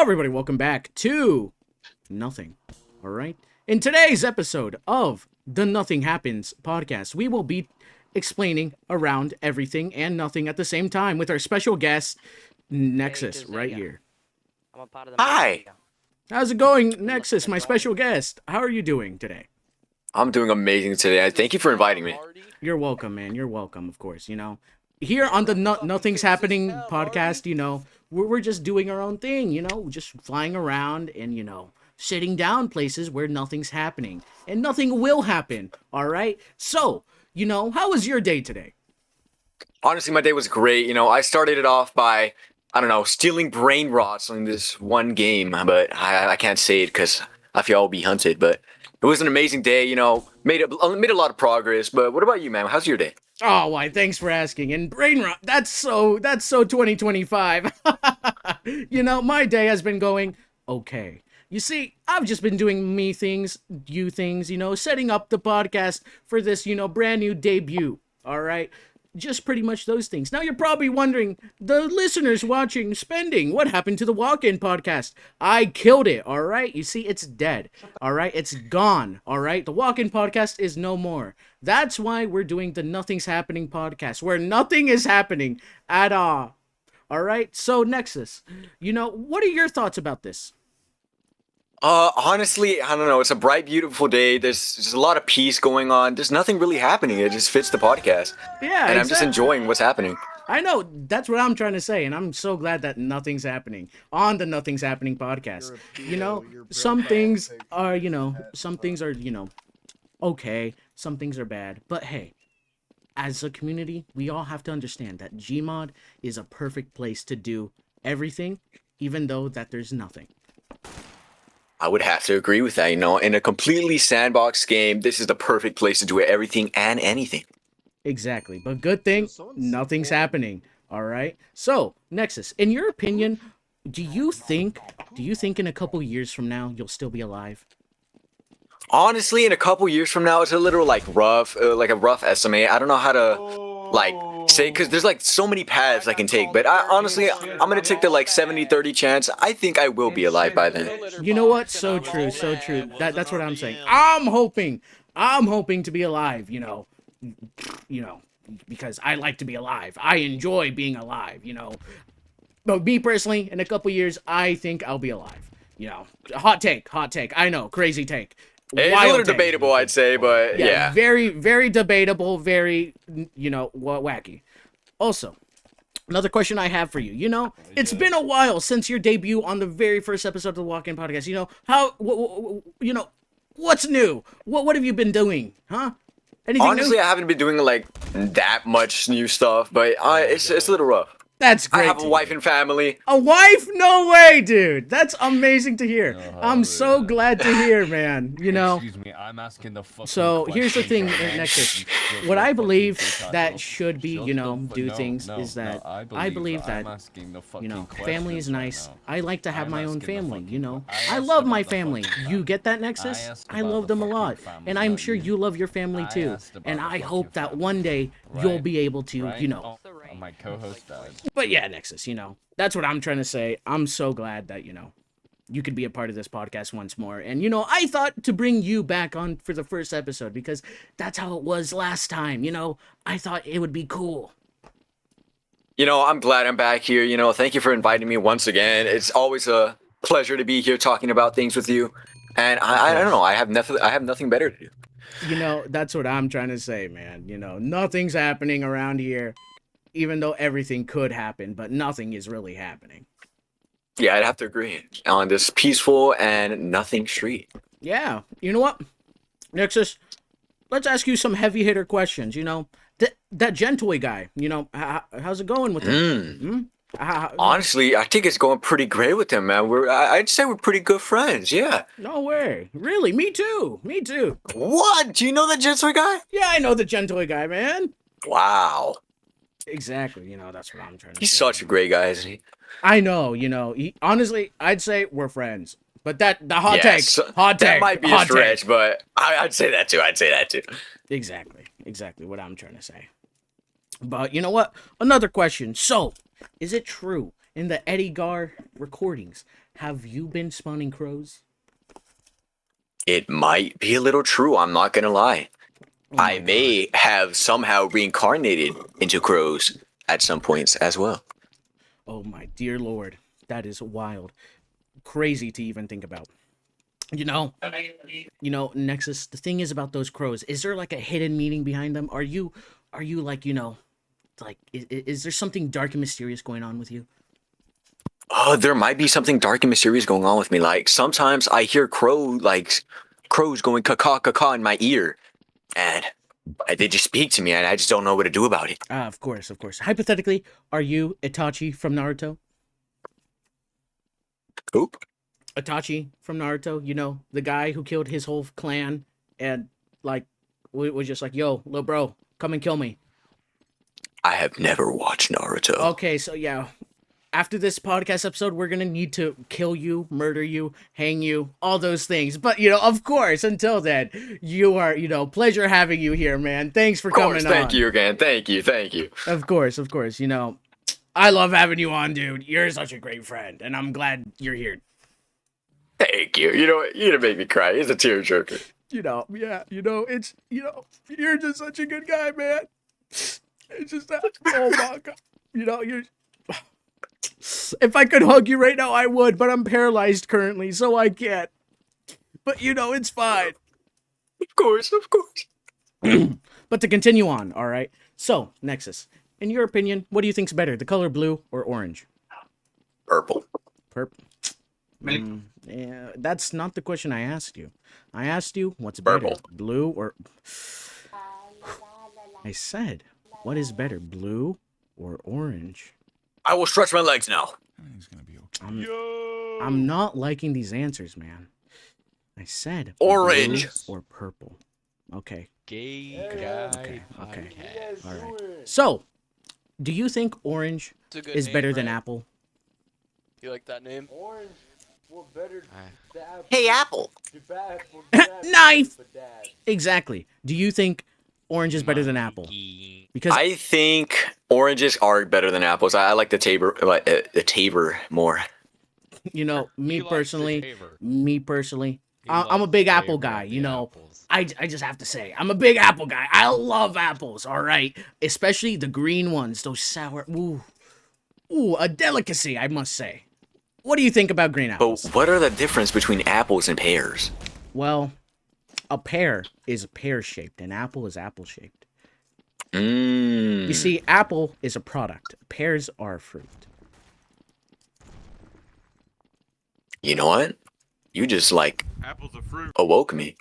everybody, welcome back to Nothing. All right. In today's episode of the Nothing Happens podcast, we will be explaining around everything and nothing at the same time with our special guest, Nexus, right here. I'm a part of the Hi. media. How's it going, Nexus, my special guest? How are you doing today? I'm doing amazing today. Thank you for inviting me. You're welcome, man. You're welcome, of course. Here on the Nothing's Happening podcast, we're just doing our own thing, just flying around and, sitting down places where nothing's happening. And nothing will happen, all right? So, how was your day today? Honestly, my day was great. I started it off by, stealing brain rots on this one game, but I can't say it because I feel I'll be hunted. But it was an amazing day, made a lot of progress. But what about you, man? How's your day? Oh, why, thanks for asking. And brain rot, that's so 2025. My day has been going okay. You see, I've just been doing you things, setting up the podcast for this, brand new debut. All right. Just pretty much those things. Now you're probably wondering, the listeners watching, spending, what happened to the walk-in podcast? I killed it, all right? You see, it's dead, all right? It's gone, all right? The walk-in podcast is no more. That's why we're doing the Nothing's Happening podcast, where nothing is happening at all, all right? So, Nexus, what are your thoughts about this? Honestly, I don't know. It's a bright, beautiful day. There's a lot of peace going on. There's nothing really happening. It just fits the podcast. Yeah, and I'm just enjoying what's happening. I know, that's what I'm trying to say, and I'm so glad that nothing's happening on the Nothing's Happening podcast. Some things are, okay, some things are bad, but hey, as a community, we all have to understand that Gmod is a perfect place to do everything, even though that there's nothing. I would have to agree with that. In a completely sandbox game, this is the perfect place to do everything and anything. Exactly, but good thing, nothing's happening, all right? So, Nexus, in your opinion, do you think in a couple years from now, you'll still be alive? Honestly, in a couple years from now, it's a little rough, like a rough estimate. I don't know how to say, because there's so many paths I can take. But I'm gonna take the 70-30 chance. I think I will be alive by then. You know what? So true, so true. That's what I'm saying. I'm hoping to be alive. Because I like to be alive. I enjoy being alive. But me personally, in a couple years, I think I'll be alive. Hot take. I know, crazy take. It's a little debatable, I'd say, but yeah. Very, very debatable, very, wacky. Also, another question I have for you, it's been a while since your debut on the very first episode of the Walk-In Podcast. What's new? What have you been doing, huh? Anything Honestly, new? I haven't been doing that much new stuff, but it's a little rough. That's great. I have a wife and family. A wife? No way, dude. That's amazing to hear. I'm so glad to hear, man. Excuse me, I'm asking the fucking So here's the thing, question. Nexus. What I believe that should be, do things is that I believe that, family is nice. I like to have my own family, I love my family. You get that, Nexus? I love them a lot. And I'm sure you love your family too. And I hope that one day you'll be able to, My co-host died. But yeah, Nexus, that's what I'm trying to say. I'm so glad that, you could be a part of this podcast once more. And, I thought to bring you back on for the first episode because that's how it was last time. I thought it would be cool. I'm glad I'm back here. Thank you for inviting me once again. It's always a pleasure to be here talking about things with you. And I don't know. I have nothing better to do. That's what I'm trying to say, man. Nothing's happening around here. Even though everything could happen, but nothing is really happening. Yeah, I'd have to agree on this peaceful and nothing street. Yeah, you know what, Nexus? Let's ask you some heavy hitter questions. That enjoi guy. How's it going with him? Honestly, I think it's going pretty great with him, man. I'd say we're pretty good friends. Yeah. No way. Really? Me too. What? Do you know that enjoi guy? Yeah, I know the enjoi guy, man. Wow. Exactly, that's what I'm trying to He's say. such a great guy, isn't he? I know, honestly, I'd say we're friends. But the hot take. That might be a stretch, but I'd say that too. Exactly what I'm trying to say. But you know what? Another question. So, is it true in the Eddie Gar recordings Have you been spawning crows? It might be a little true, I'm not gonna lie. Oh my I may have somehow reincarnated into crows at some points as well. Oh my dear lord, that is wild, crazy to even think about. You know, Nexus. The thing is about those crows. Is there like a hidden meaning behind them? Are you like like is there something dark and mysterious going on with you? Oh, there might be something dark and mysterious going on with me. Like sometimes I hear crows going caw caw in my ear, and they just speak to me, and I just don't know what to do about it. Ah, of course, of course. Hypothetically, are you Itachi from Naruto? Oop. Itachi from Naruto, the guy who killed his whole clan and like was just like, "Yo, little bro, come and kill me." I have never watched Naruto. Okay, so yeah, after this podcast episode, we're gonna need to kill you, murder you, hang you, all those things. But of course, until then, you are, pleasure having you here, man. Thanks for Of course, coming on. thank you again. Thank you. Of course. I love having you on, dude. You're such a great friend, and I'm glad you're here. Thank you. You know what? You're gonna make me cry. It's a tearjerker. It's you're just such a good guy, man. It's just that, oh my god, you're. If I could hug you right now, I would, but I'm paralyzed currently, so I can't. But it's fine. Of course. But to continue on, all right. So Nexus, in your opinion, what do you think's better, the color blue or orange? Purple. Purple. Yeah, that's not the question I asked you. I asked you what's better, Purple. blue or... I said, what is better, blue or orange? I will stretch my legs now. Everything's gonna be okay. I'm not liking these answers, man. I said Orange. blue or purple. Okay. Gay guy. Okay. podcast. All right. So, do you think orange It's a good is name, better than right? apple? You like that name? Orange, well, better than apple. Hey, Apple. Knife! Exactly. Do you think orange is better than apple? Because I think oranges are better than apples. I like the Tabor more. me He likes the personally, Tabor. He I'm a loves big the apple Tabor guy. of the apples. I just have to say, I'm a big apple guy. I love apples. All right, especially the green ones, those sour. Ooh, a delicacy, I must say. What do you think about green But apples? what are the difference between apples and pears? Well, a pear is pear-shaped, and apple is apple-shaped. Mmm. You see, apple is a product. Pears are a fruit. You know what? You just Apple's a fruit. awoke me.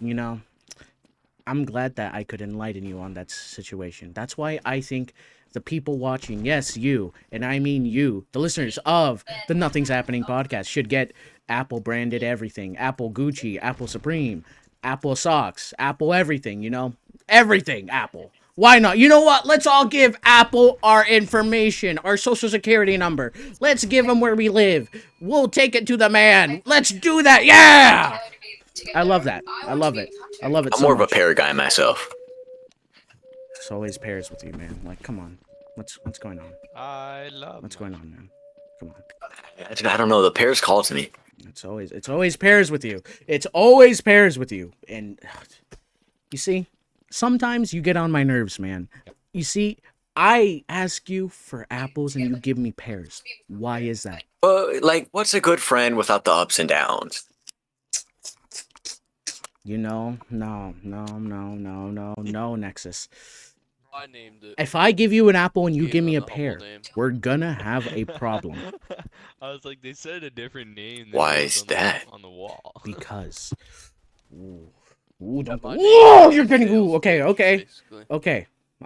I'm glad that I could enlighten you on that situation. That's why I think the people watching, yes, you, and I mean you, the listeners of the Nothing's Happening podcast, should get Apple branded everything. Apple Gucci, Apple Supreme, Apple socks, Apple everything, everything Apple. Why not? You know what? Let's all give Apple our information, our social security number. Let's give them where we live. We'll take it to the man. Let's do that. Yeah! I love that. I love it. I love it I'm so more of a much. pear guy myself. It's always pairs with you, man. Like, come on. What's going on? I love. What's going on, man? Come on. I don't know. The pears call to me. It's always pairs with you. It's always pairs with you. And you see, sometimes you get on my nerves, man. You see, I ask you for apples and you give me pears. Why is that? What's a good friend without the ups and downs? No, Nexus. I named it. If I give you an apple and you Gave give me them a the pear, humble name. we're gonna have a problem. I was like, they said a different name. Why is that? On the wall. Because. Ooh, don't. My Whoa, name you're is getting. Tails, Ooh, okay. basically.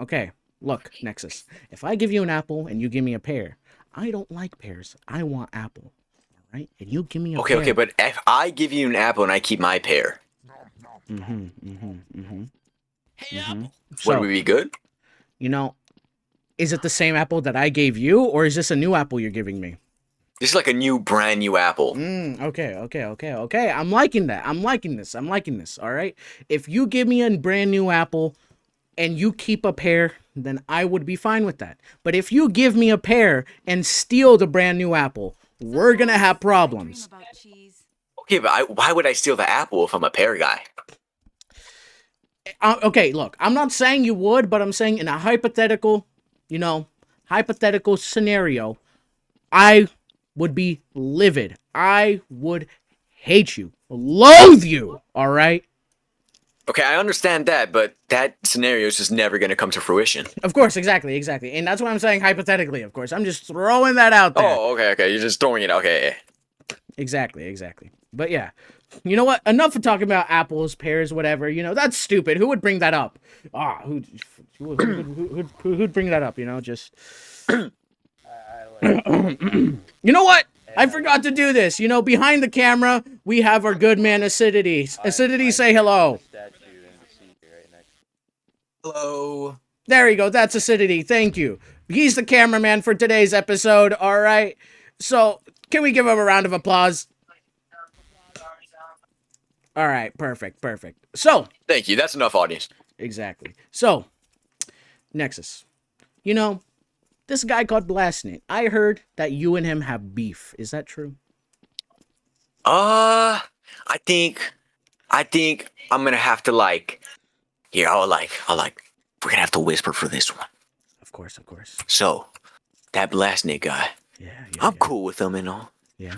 Okay. Look, Nexus. If I give you an apple and you give me a pear, I don't like pears. I want apple. All right? And you give me a pear. Okay, but if I give you an apple and I keep my pear, Hey, Apple. would we be good? Is it the same apple that I gave you, or is this a new apple you're giving me? This is like a brand new apple. Okay. I'm liking that. I'm liking this. All right. If you give me a brand new apple and you keep a pear, then I would be fine with that. But if you give me a pear and steal the brand new apple, we're gonna have problems. Okay, but why would I steal the apple if I'm a pear guy? Okay, look, I'm not saying you would, but I'm saying in a hypothetical, hypothetical scenario, I would be livid. I would hate you, loathe you, all right? Okay, I understand that, but that scenario is just never going to come to fruition. Of course, exactly. And that's what I'm saying hypothetically, of course. I'm just throwing that out there. Oh, okay. You're just throwing it out. Okay. Exactly. But yeah, you know what? Enough of talking about apples, pears, whatever. That's stupid. Who would bring that up? Who'd bring that up? Just. You know what? I forgot to do this. Behind the camera, we have our good man Acidity. Acidity, say hello. Hello. There you go. That's Acidity. Thank you. He's the cameraman for today's episode. All right. So, can we give him a round of applause? All right. Perfect. So. Thank you. That's enough, audience. Exactly. So, Nexus. This guy called Blastnit. I heard that you and him have beef. Is that true? I think I'm gonna have to here, we're gonna have to whisper for this one. Of course. So, that Blastnik guy, Yeah. I'm cool with him and all, Yeah.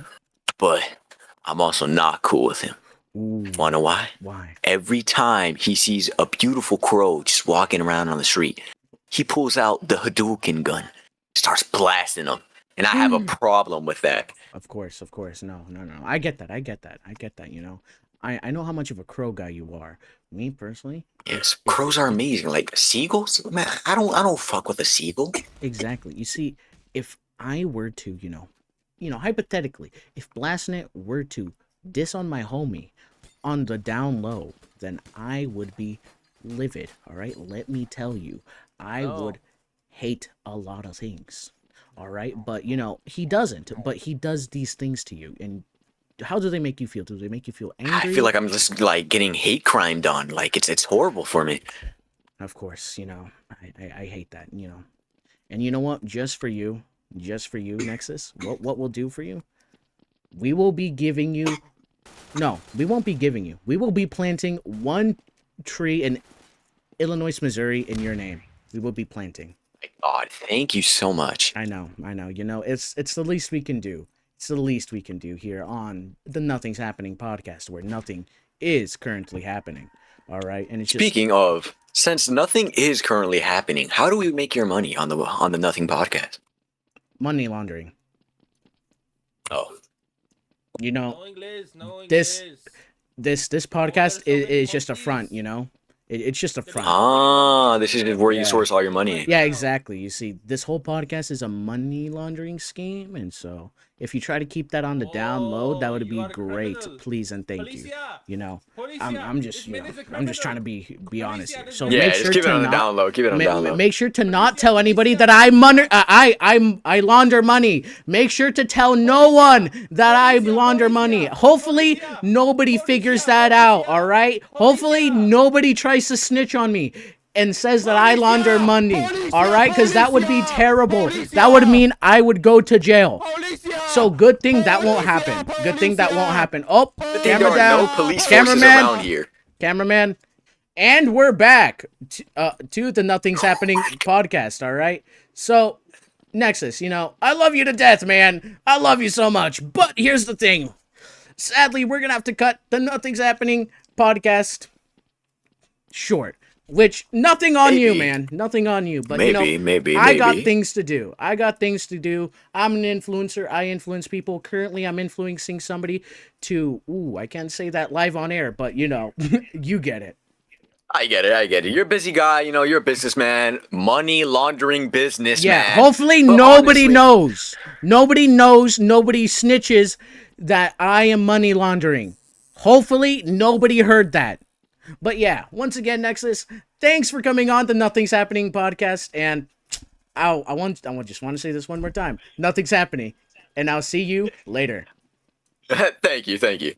but I'm also not cool with him. Ooh. Wanna know why? Why? Every time he sees a beautiful crow just walking around on the street, he pulls out the Hadouken gun, starts blasting them, and I have a problem with that. Of course. No. I get that. I know how much of a crow guy you are. Me personally. Yes, crows are amazing. Like seagulls, man. I don't fuck with a seagull. Exactly. You see, if I were to, hypothetically, if Blastnet were to diss on my homie on the down low, then I would be livid. All right. Let me tell you, I would hate a lot of things. All right. But he doesn't. But he does these things to you, and how do they make you feel? Do they make you feel angry? I feel like I'm just getting hate crimed on. Like it's horrible for me. Of course, I hate that, And you know what? Just for you, Nexus, what we'll do for you? We will be giving you. No, we won't be giving you. We will be planting one tree in Illinois, Missouri in your name. We will be planting. My God, thank you so much. I know. It's the least we can do. It's the least we can do here on the Nothing's Happening podcast, where nothing is currently happening. All right, and it's just... Speaking of, since nothing is currently happening, how do we make your money on the Nothing podcast? money laundering. Oh, No English, no this- English. This podcast is just a front, It's just a front. this is where you Yeah. source all your money. Yeah, exactly. You see, this whole podcast is a money laundering scheme, and so if you try to keep that on the down low, that would you be are a great. criminal. Please and thank you. Policia, I'm just this man is a I'm just trying to criminal. be honest here. Policia, So this Yeah, make just sure keep it to on the not down low. Keep it on the down low. make sure to not tell anybody that I launder money. Make sure to tell no one that I launder money. Hopefully nobody figures that out, all right? Hopefully nobody tries to snitch on me and says that I launder money, all right? Because that would be terrible. That would mean I would go to jail. So good thing that won't happen. Good thing that won't happen. Oh, Good thing camera there are no down. police forces around here. Cameraman. And we're back to the Nothing's Happening podcast, all right? So, Nexus, I love you to death, man. I love you so much. But here's the thing. Sadly, we're going to have to cut the Nothing's Happening podcast short. Which, nothing on you, Maybe. man. Nothing on you. But, Maybe. I got things to do. I'm an influencer. I influence people. Currently, I'm influencing somebody to... Ooh, I can't say that live on air, but, you get it. I get it. You're a busy guy. You're a businessman. Money laundering businessman. Yeah, hopefully But nobody honestly- knows. Nobody snitches that I am money laundering. Hopefully nobody heard that. But yeah, once again, Nexus, thanks for coming on the Nothing's Happening podcast. And I just want to say this one more time. Nothing's happening. And I'll see you later. Thank you.